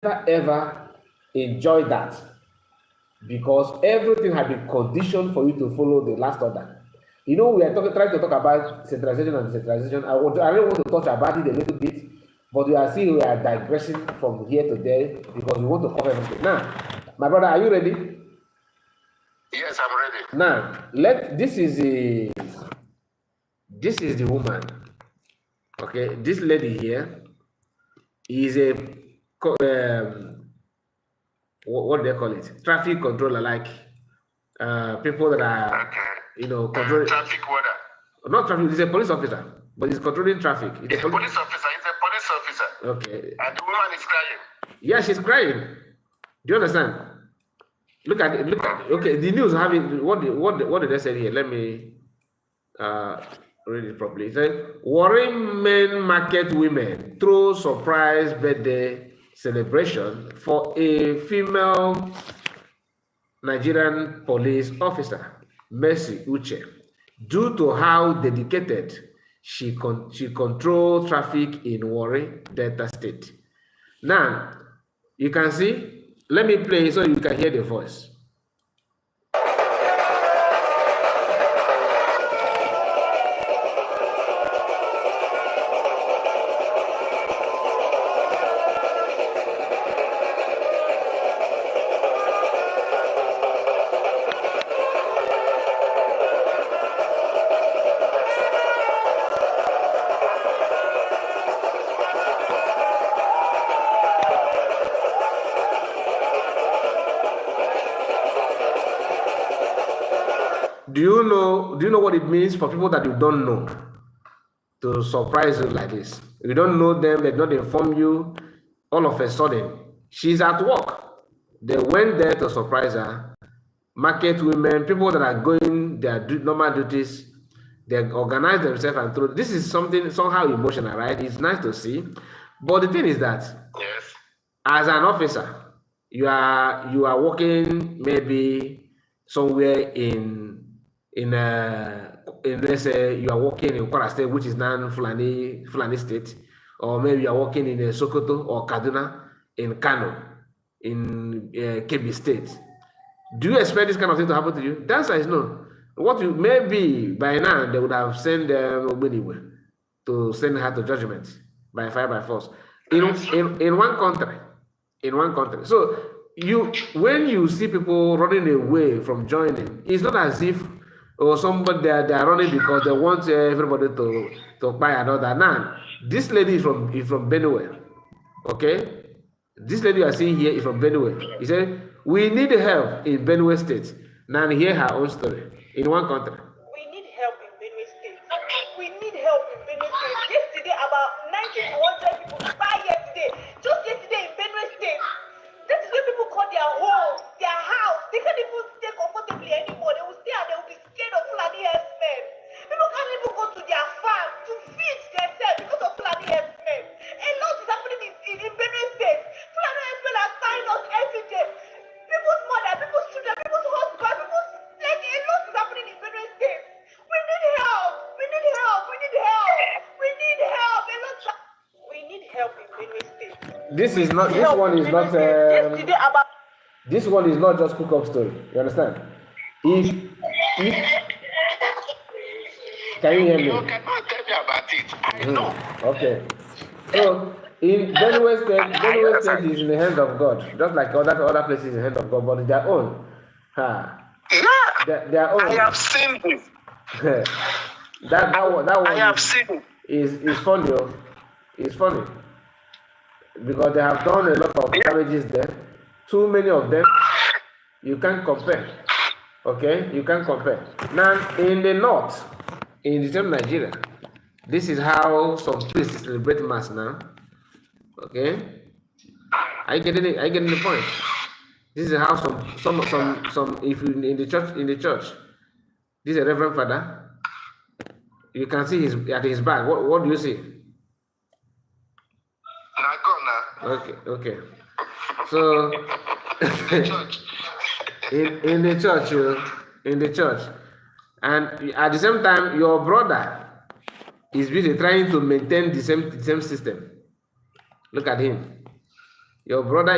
ever enjoy that because everything had been conditioned for you to follow the last order. We are trying to talk about centralization and decentralization. I really want to touch about it a little bit, but we are digressing from here to there because we want to cover everything. Now, my brother, are you ready? Yes, I'm ready. Now, this is the woman. Okay, this lady here is a what do they call it? Traffic controller, like people that are controlling traffic order. Not traffic. He's a police officer, but he's controlling traffic. He's a police officer. He's a police officer. Okay. And the woman is crying. Yeah, she's crying. Do you understand? Look at it. Look at it. Okay, the news having what did they say here? Let me read it properly. It says, worrying men market women through surprise birthday celebration for a female Nigerian police officer, Mercy Uche, due to how dedicated she controlled traffic in Warri, Delta State. Now, you can see, let me play so you can hear the voice. Do you know what it means for people that you don't know to surprise you like this? You don't know them, they don't inform you. All of a sudden, she's at work. They went there to surprise her. Market women, people that are going their normal duties, they organize themselves and through. This is something somehow emotional, right? It's nice to see. But the thing is that, yes, as an officer, you are working maybe somewhere in let's say you are working in Kwara State, which is non-Fulani state, or maybe you are working in Sokoto or Kaduna, in Kano, in Kebbi State. Do you expect this kind of thing to happen to you? The answer is no. Maybe by now they would have sent Benue to send her to judgment by fire by force in one country. In one country. So when you see people running away from joining, it's not as if somebody they are running because they want everybody to buy another. Now, this lady is from Benue. Okay? This lady you are seeing here is from Benue. He said, we need help in Benue State. Now hear her own story in one country. We need help in Benue State. We need help in Benue State. Yesterday, about 90 to 100 people died yesterday. Just yesterday in Benue State. That is where people call their home, their house. They can't even stay comfortably anymore. They will stay and they will be scared of Fulani herdsmen. People can't even go to their farm to feed themselves because of Fulani herdsmen. A lot is happening in Benue State. Fulani herdsmen are tying us every day. People's mother, people's children, people's husband, people's like a lot is happening in Benue State. We need help. We need help. We need help. We need help. A lot. We need help in Benue State. This one is not just cook-up story. You understand? If can you hear me? You cannot tell me about it. I know. Okay. So in Benue State is in the hands of God, just like other places in the hands of God, but their own. Yeah. Their own. I have seen it. that one I have seen it. Is funny. It's funny. Because they have done a lot of damages there. Too many of them. You can't compare. Okay? You can't compare. Now, in the north, in the same Nigeria, this is how some places celebrate Mass now. Okay? I getting the point. This is how some if you in the church, this is a Reverend Father. You can see at his back. What do you see? Okay. So in the church, and at the same time, your brother is busy trying to maintain the same system. Look at him. Your brother